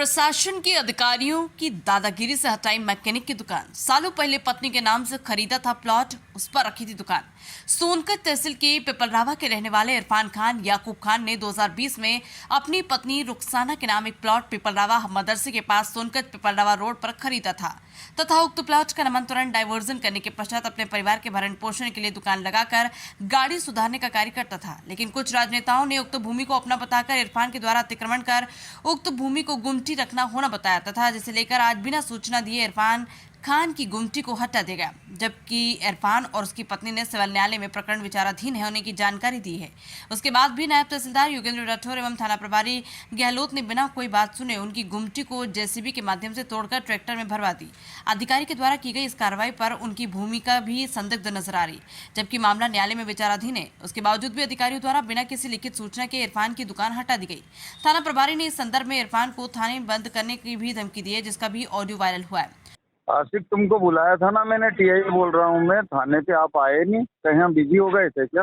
प्रशासन के अधिकारियों की दादागिरी से हटाई मैकेनिक की दुकान। सालों पहले पत्नी के नाम से खरीदा था प्लॉट, उस पर रखी थी दुकान। सोनकत तहसील के पिपलरावा के रहने वाले इरफान खान याकूब खान ने 2020 में अपनी पत्नी रुखसाना के नाम एक प्लॉट पिपलरावा मदरसे के पास सोनकत पिपलरावा रोड पर खरीदा था तथा उक्त प्लॉट का नामांतरण डायवर्जन करने के पश्चात अपने परिवार के भरण पोषण के लिए दुकान लगाकर गाड़ी सुधारने का कार्य करता था। लेकिन कुछ राजनेताओं ने उक्त भूमि को अपना बताकर इरफान के द्वारा अतिक्रमण कर उक्त भूमि को गुमटी रखना होना बताया तथा जिसे लेकर आज बिना सूचना दिए इरफान खान की गुमटी को हटा दिया गया, जबकि इरफान और उसकी पत्नी ने सिविल न्यायालय में प्रकरण विचाराधीन होने की जानकारी दी है। उसके बाद भी नायब तहसीलदार योगेंद्र राठौर एवं थाना प्रभारी गहलोत ने बिना कोई बात सुने उनकी गुमटी को जेसीबी के माध्यम से तोड़कर ट्रैक्टर में भरवा दी। अधिकारी के द्वारा की गई इस कार्रवाई पर उनकी भूमिका भी संदिग्ध नजर आ रही, जबकि मामला न्यायालय में विचाराधीन है। उसके बावजूद भी अधिकारियों द्वारा बिना किसी लिखित सूचना के इरफान की दुकान हटा दी गई। थाना प्रभारी ने इस संदर्भ में इरफान को थाने में बंद करने की भी धमकी दी है, जिसका भी ऑडियो वायरल हुआ है। आसिफ, तुमको बुलाया था ना मैंने, टीआई बोल रहा हूँ मैं, थाने पे आप आए नहीं, कहीं हम बिजी हो गए थे क्या?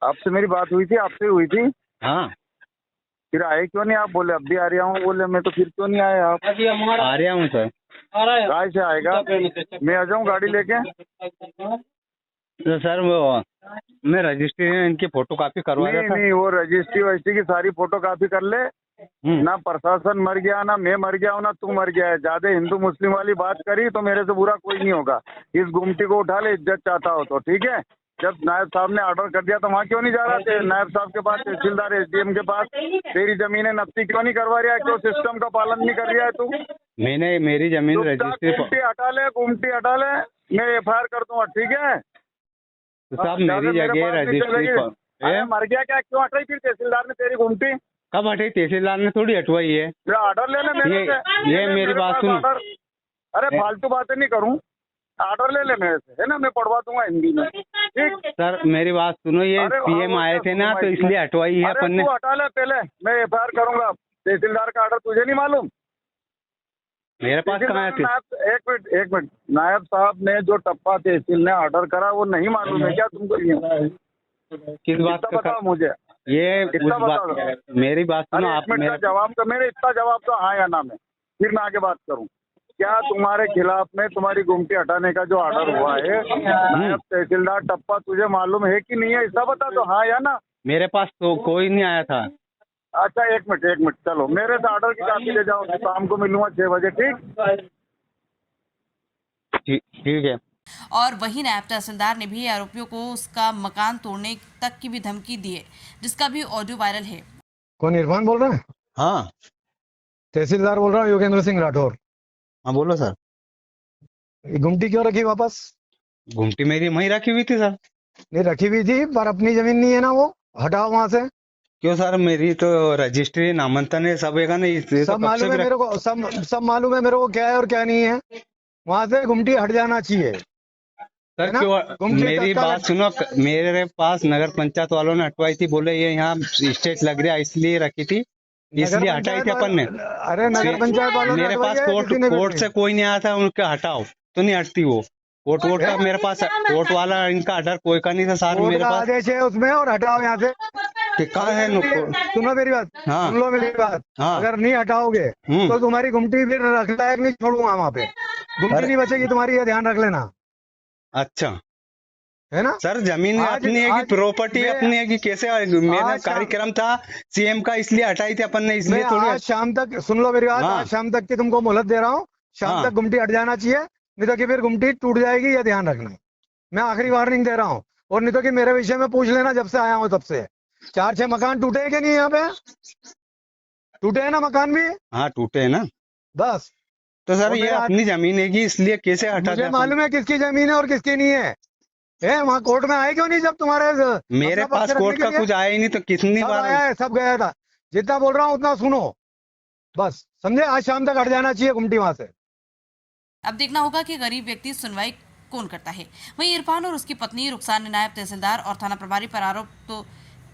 आपसे मेरी बात हुई थी, आपसे हुई थी। हाँ, फिर आए क्यों नहीं? आप बोले अब भी आ रहा हूँ, बोले मैं तो फिर क्यों नहीं आए आप? आ रहा हूँ सर। कहाँ से आएगा? मैं आ जाऊँ गाड़ी लेके? तो सर वो मैं रजिस्ट्री इनकी फोटो कॉपी करवा रहा था। नहीं, वो रजिस्ट्री वजिस्ट्री की सारी फोटो कॉपी कर ले। ना प्रशासन मर गया, ना मैं मर गया हूँ, ना तू मर गया है। ज्यादा हिंदू मुस्लिम वाली बात करी तो मेरे से बुरा कोई नहीं होगा। इस गुमटी को उठा ले, इज्जत चाहता हो तो ठीक है। जब नायब साहब ने ऑर्डर कर दिया तो वहाँ क्यों नहीं जा रहा थे? नायब साहब के पास, तहसीलदार एसडीएम के पास तेरी जमीनें नफ्ती क्यों नहीं करवा रहा है? क्यों सिस्टम का पालन नहीं कर रहा है तू? मैंने मेरी जमीन रजिस्ट्री गुमटी हटा ले, गुमटी हटा ले, मैं एफआईआर कर दूंगा, ठीक है? तो साहब मेरी जगह रजिस्ट्री पर मर गया क्या? क्यों हटाई फिर तहसीलदार ने तेरी गुमटी? कब हटाई? तहसीलदार ने थोड़ी हटवाई है। ऑर्डर ले ले मेरे से। ये मेरी बात सुनो। अरे फालतू बातें नहीं करूं, ऑर्डर ले ले मेरे से, है ना? मैं पढ़वा दूंगा हिंदी में, ठीक? सर मेरी बात सुनो, ये पीएम आए थे ना तो इसलिए हटवाई है अपन ने। तू हटा ले पहले, मैं एफआईआर करूंगा। तहसीलदार का ऑर्डर तुझे नहीं मालूम? मेरे पास कहाँ है? एक मिनट, नायब साहब ने जो टप्पा तहसील ने ऑर्डर करा वो नहीं मालूम है क्या तुमको? किस बात का? बताओ मुझे, ये मेरी बात सुनो आप। मेरा जवाब तो, मेरे इतना जवाब तो हाँ या ना में, फिर मैं आगे बात करूं। क्या तुम्हारे खिलाफ में तुम्हारी गुमटी हटाने का जो ऑर्डर हुआ है नायब तहसीलदार टप्पा, तुझे मालूम है कि नहीं है? ऐसा बता दो, हाँ या ना। मेरे पास तो कोई नहीं आया था। अच्छा एक मिनट, चलो मेरे से ऑर्डर की कॉपी ले जाओ, शाम को मिलूंगा 6 बजे, ठीक है। और वहीं नायब तहसीलदार ने भी आरोपियों को उसका मकान तोड़ने तक की भी धमकी दी है, जिसका भी ऑडियो वायरल है। कौन, इरफान बोल रहे हैं? हाँ, तहसीलदार बोल रहा हूँ, योगेंद्र सिंह राठौर। हाँ बोलो सर। गुमटी क्यों रखी वापस? गुमटी मेरी वहीं रखी हुई थी सर। नहीं रखी हुई थी, पर अपनी जमीन नहीं है ना, वो हटाओ वहां से। क्यों सर? मेरी तो रजिस्ट्री नामांकन है सब, है ना? सब मालूम है मेरे को, सब मालूम है मेरे को क्या है और क्या नहीं है। वहां से गुमटी हट जाना चाहिए सर। क्यों? मेरी बात सुनो, मेरे पास नगर पंचायत वालों ने हटवाई थी, बोले ये यहाँ स्टेट लग रहा है इसलिए रखी थी, इसलिए हटाई थी अपन ने। अरे नगर पंचायत वालों ने मेरे पास कोर्ट से कोई नहीं आया था उनके हटाओ तो नहीं हटती वो। कोर्ट का मेरे पास, कोर्ट वाला इनका ऑर्डर कोई का नहीं था सर मेरे पास। आदेश है उसमें, और हटाओ यहाँ से। कहाँ है? सुनो मेरी बात, हाँ, सुन लो मेरी बात। हाँ, अगर नहीं हटाओगे तो तुम्हारी गुमटी फिर रख लायक नहीं छोड़ूंगा वहाँ पे। गुमटी नहीं बचेगी तुम्हारी, ये ध्यान रख लेना। अच्छा है ना सर? जमीन अपनी है कि प्रॉपर्टी अपनी है कि कैसे? मेरा कार्यक्रम था सीएम का, इसलिए हटाई थी अपन ने, इसलिए थोड़ी। आज शाम तक, सुन लो मेरी बात, हाँ, आज शाम तक की तुमको मोहलत दे रहा हूँ। शाम तक गुमटी हट जाना चाहिए, नहीं तो कि फिर गुमटी टूट जाएगी, ये ध्यान रखना। मैं आखिरी वार्निंग दे रहा हूँ। और नहीं तो कि मेरे विषय में पूछ लेना, जब से आया हूँ तब से 4-6 मकान टूटे हैं कि नहीं? यहाँ पे टूटे हैं ना मकान भी? हाँ टूटे है ना। बस तो सर ये अपनी जमीन है कि इसलिए कैसे हटा? मुझे मालूम है किसकी जमीन है और किसकी नहीं है। वहाँ कोर्ट में आए क्यों नहीं? जब तुम्हारे मेरे पास कोर्ट का कुछ आया ही नहीं, तो कितनी बार आया है? सब गया था। जितना बोल रहा हूँ उतना सुनो, बस समझे? आज शाम तक हट जाना चाहिए गुमटी वहां से। अब देखना होगा कि गरीब व्यक्ति सुनवाई कौन करता है। वहीं इरफान और उसकी पत्नी रुखसाना ने नायब तहसीलदार और थाना प्रभारी पर आरोप तो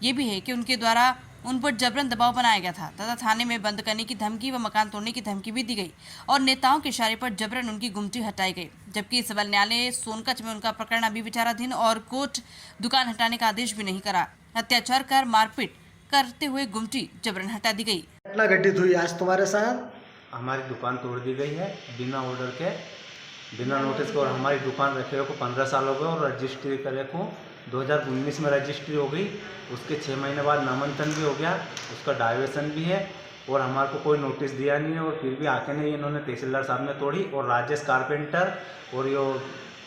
ये भी है कि उनके द्वारा उन पर जबरन दबाव बनाया गया था तथा थाने में बंद करने की धमकी व मकान तोड़ने की धमकी भी दी गई और नेताओं के इशारे पर जबरन उनकी गुमटी हटाई गई, जबकि सिविल न्यायालय सोनकत में उनका प्रकरण अभी विचाराधीन और कोर्ट दुकान हटाने का आदेश भी नहीं करा। अत्याचार कर मारपीट करते हुए गुमटी जबरन हटा दी गई। घटना घटित हुई आज तुम्हारे साथ? हमारी दुकान तोड़ दी गई है बिना ऑर्डर के, बिना नोटिस के। और हमारी दुकान रखे को 15 साल हो गए और रजिस्ट्री करे को 2019 में रजिस्ट्री हो गई। उसके 6 महीने बाद नामांकन भी हो गया, उसका डाइवर्सन भी है और हमारे को कोई नोटिस दिया नहीं है। और फिर भी आके नहीं इन्होंने तहसीलदार साहब ने तोड़ी। और राजेश कारपेंटर और यो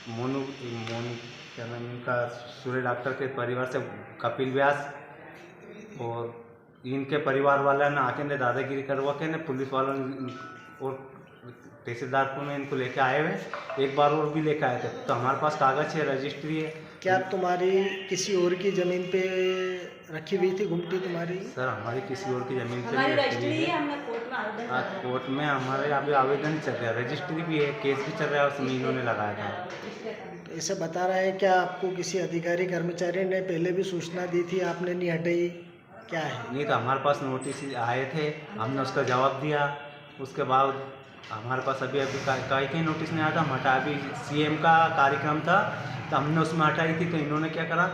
मोनू क्या नाम इनका, सूर्य डॉक्टर के परिवार से कपिल व्यास और इनके परिवार वाला ने आके ने दादागिरी करवा के ने पुलिस वालों और तहसीलदार को में इनको लेके आए हुए, एक बार और भी लेके आए थे। तो हमारे पास कागज है, रजिस्ट्री है। क्या तुम्हारी किसी और की जमीन पे रखी हुई थी गुमटी तुम्हारी? सर हमारी किसी और की जमीन पे नहीं रखी हुई है। आज कोर्ट में हमारे अभी आवेदन चल रहा है, रजिस्ट्री भी है, केस भी चल रहा है, उसमें इन्होंने लगाया था। तो इसे बता रहा है क्या आपको किसी अधिकारी कर्मचारी ने पहले भी सूचना दी थी, आपने नहीं हटाई, क्या है? नहीं तो हमारे पास नोटिस आए थे, हमने उसका जवाब दिया। उसके बाद हमारे पास अभी कहीं नोटिस नहीं आया था। हम हटा, अभी CM का कार्यक्रम था तो हमने उसमें हटाई थी। तो इन्होंने क्या करा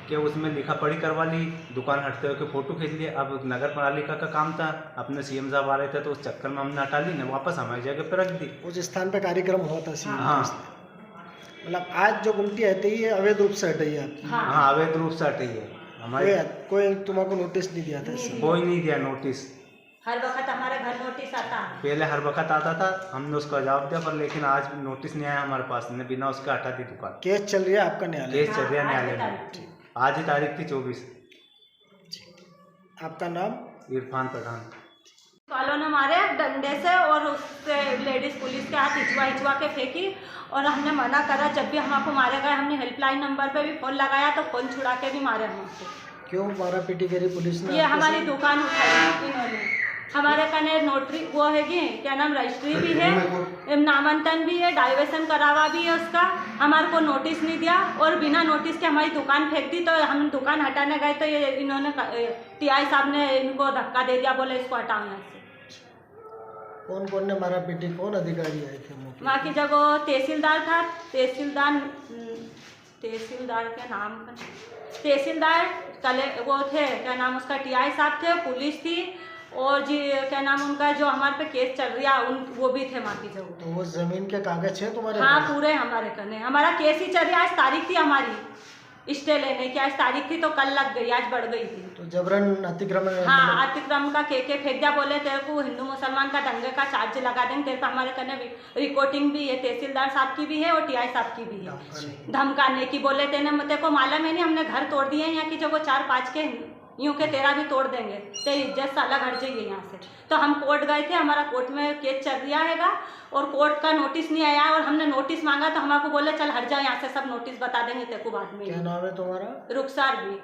कि उसमें लिखा पढ़ी करवा ली, दुकान हटते हुए फ़ोटो खींच लिए। अब नगर पालिका का काम था, अपने CM साहब आ रहे थे तो उस चक्कर में हमने हटा ली, ने वापस हमारी जगह पर रख दी। उस स्थान पे कार्यक्रम हुआ था CM? हाँ। मतलब आज जो गुमटी हटी है अवैध रूप से हटाई है आपकी? हाँ अवैध रूप से हटाई है हमारी। कोई तुमको नोटिस नहीं दिया था इससे? कोई नहीं दिया नोटिस। हर वक्त हमारे घर नोटिस आता है। पहले हर वक्त आता था, हमने उसका जवाब दिया, पर लेकिन आज नोटिस नहीं आया हमारे पास, ने बिना उसके हटा दी दुकान। केस चल रही है आपका न्यायालय? केस चल रहा है न्यायालय में, आज ही तारीख थी 24। आपका नाम? इरफान पठान। वालों ने मारे डंडे से और उससे लेडीज पुलिस के हाथ हिचवा के फेंकी और हमने मना करा। जब भी हमको मारे गए हमने हेल्पलाइन नंबर पे भी फ़ोन लगाया तो फ़ोन छुड़ा के भी मारे हमको। क्यों मारा पीटी करी पुलिस ने? ये हमारी दुकान उठाई इन्होंने। हमारे कने नोटरी वो है कि क्या नाम, रजिस्ट्री भी है, नामांकन भी है, डाइवर्सन करावा भी है उसका। हमारे को नोटिस नहीं दिया और बिना नोटिस के हमारी दुकान फेंक दी। तो हम दुकान हटाने गए तो ये इन्होंने TI साहब ने इनको धक्का दे दिया, बोले इसको हटाओ यहाँ से। कौन कौन ने मारा पीटी, कौन अधिकारी आए थे? वहाँ की जगह तहसीलदार था, तहसीलदार के नाम, तहसीलदार कले वो थे, क्या नाम उसका, TI साहब थे, पुलिस थी और जी क्या नाम उनका जो हमारे पे केस चल रहा है वो भी थे वहाँ की जगह। तो वो जमीन के कागज है तुम्हारे? हाँ पूरे हमारे करने, हमारा केस ही चल रहा है। आज तारीख थी हमारी स्टे लेने की, आज तारीख थी तो कल लग गई, आज बढ़ गई थी। तो जबरन अतिक्रमण? हाँ अतिक्रम का के फेंक दिया, बोले तेरे को हिंदू मुसलमान का दंगे का चार्ज लगा देंगे तेरे पे। हमारे करने रिकॉर्डिंग भी है, तहसीलदार साहब की भी है और TI साहब की भी है, धमकाने की। बोले तेरे को मालूम है नहीं, हमने घर तोड़ दिए हैं यहाँ की जगह 4-5 के, यूँ के तेरा भी तोड़ देंगे, तेरी इज्जत से अलग हट जाइए यहाँ से। तो हम कोर्ट गए थे, हमारा कोर्ट में केस चल रहा हैगा और कोर्ट का नोटिस नहीं आया और हमने नोटिस मांगा तो हमको बोले चल हट जाओ यहाँ से, सब नोटिस बता देंगे तेरे को बाद में। क्या नाम है तुम्हारा? रुखसार भी।